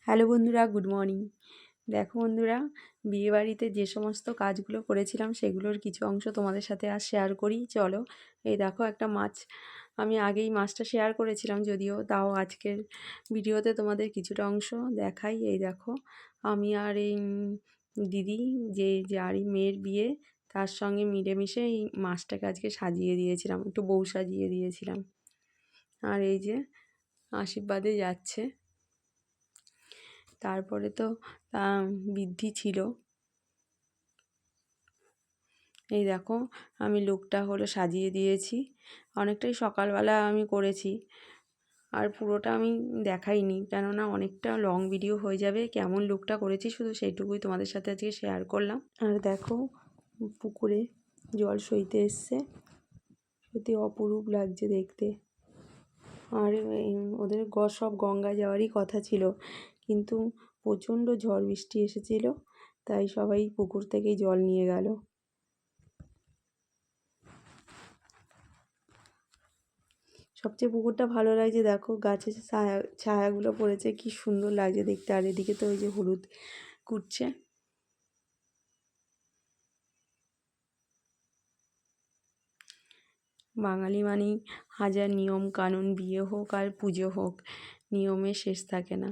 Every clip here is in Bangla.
হ্যালো বন্ধুরা, গুড মর্নিং। দেখো বন্ধুরা, বিয়েবাড়িতে যে সমস্ত কাজগুলো করেছিলাম সেগুলোর কিছু অংশ তোমাদের সাথে আর শেয়ার করি। চলো, এই দেখো একটা মাছ, আমি আগেই মাছটা শেয়ার করেছিলাম যদিও, তাও আজকের ভিডিওতে তোমাদের কিছুটা অংশ দেখাই। এই দেখো, আমি আর এই দিদি, যারই মেয়ের বিয়ে, তার সঙ্গে মিলেমিশে এই মাছটাকে আজকে সাজিয়ে দিয়েছিলাম, একটু বউ সাজিয়ে দিয়েছিলাম। আর এই যে আশীর্বাদে যাচ্ছে। তারপরে তো বৃদ্ধি ছিল। এই দেখো, আমি লুকটা সাজিয়ে দিয়েছি, অনেকটাই সকালবেলা আমি করেছি, আর পুরোটা আমি দেখাইনি, কেননা অনেকটা লং ভিডিও হয়ে যাবে। কেমন লুকটা করেছি শুধু সেইটুকুই তোমাদের সাথে আজকে শেয়ার করলাম। আর দেখো, পুকুরে জল সইতে এসছে, সত্যি অপরূপ লাগছে দেখতে। আর ওদের সব গঙ্গা যাওয়ারই কথা ছিল, কিন্তু প্রচণ্ড ঝড় বৃষ্টি এসেছিল, তাই সবাই পুকুর থেকেই জল নিয়ে গেল। সবচেয়ে পুকুরটা ভালো লাগছে, দেখো গাছের ছায়াগুলো পড়েছে, কি সুন্দর লাগছে দেখতে। আর এদিকে তো ওই যে হলুদ কুটছে। বাঙালি মানেই হাজার নিয়ম কানুন, বিয়ে হোক আর পুজো হোক, নিয়মের শেষ থাকে না।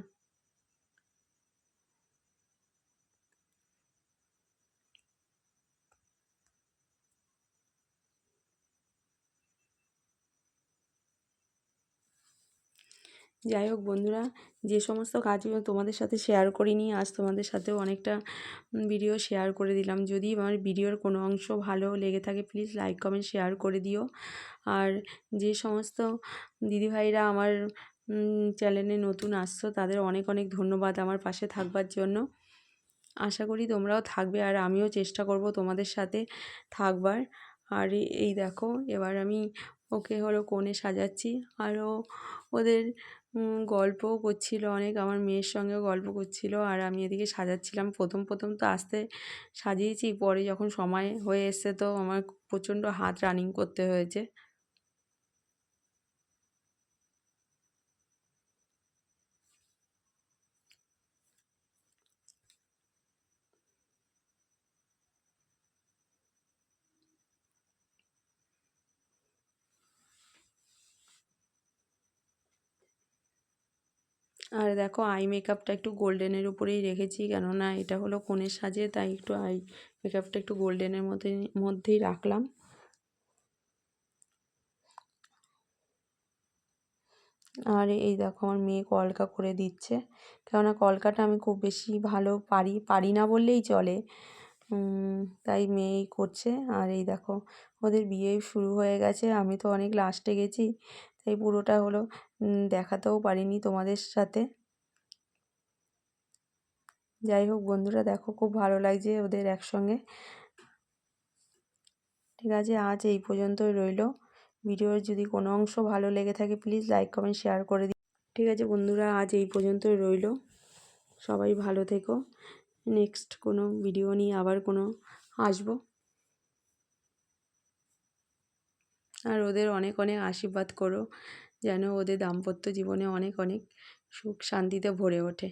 যাই হোক বন্ধুরা, যে সমস্ত কাজগুলো তোমাদের সাথে শেয়ার করিনি, আজ তোমাদের সাথেও অনেকটা ভিডিও শেয়ার করে দিলাম। যদি আমার ভিডিওর কোনো অংশ ভালো লেগে থাকে, প্লিজ লাইক কমেন্ট শেয়ার করে দিও। আর যে সমস্ত দিদিভাইরা আমার চ্যানেলে নতুন আসছো, তাদের অনেক অনেক ধন্যবাদ আমার পাশে থাকবার জন্য। আশা করি তোমরাও থাকবে, আর আমিও চেষ্টা করব তোমাদের সাথে থাকবার। আর এই দেখো, এবার আমি ওকে কোণে সাজাচ্ছি, আরও ওদের গল্পও করছিল অনেক, আমার মেয়ের সঙ্গেও গল্প করছিল, আর আমি এদিকে সাজাচ্ছিলাম। প্রথম প্রথম তো আস্তে সাজিয়েছি, পরে যখন সময় হয়ে এসছে তো আমার প্রচণ্ড হাত রানিং করতে হয়েছে। আর দেখো, আই মেকআপটা একটু গোল্ডেনের উপরেই রেখেছি, কেননা এটা কনের সাজে, তাই একটু আই মেকআপটা একটু গোল্ডেনের মধ্যেই রাখলাম। আর এই দেখো, আমার মেয়ে কলকা করে দিচ্ছে, কেননা কলকাটা আমি খুব বেশি ভালো পারি না বললেই চলে, তাই মেয়েই করছে। আর এই দেখো, ওদের বিয়ে শুরু হয়ে গেছে, আমি তো অনেক লাস্টে গেছি, তাই পুরোটা দেখাতেও পারিনি তোমাদের সাথে। যাই হোক বন্ধুরা, দেখো খুব ভালো লাগছে ওদের একসঙ্গে। ঠিক আছে, আজ এই পর্যন্তই রইল। ভিডিওর যদি কোনো অংশ ভালো লেগে থাকে, প্লিজ লাইক কমেন্ট শেয়ার করে দিই। ঠিক আছে বন্ধুরা, আজ এই পর্যন্তই রইল। সবাই ভালো থেকো। নেক্সট কোনো ভিডিও নিয়ে আবার আসবো। আর ওদের অনেক অনেক আশীর্বাদ করো, যেন ওদের দাম্পত্য জীবনে অনেক অনেক সুখ শান্তিতে ভরে ওঠে।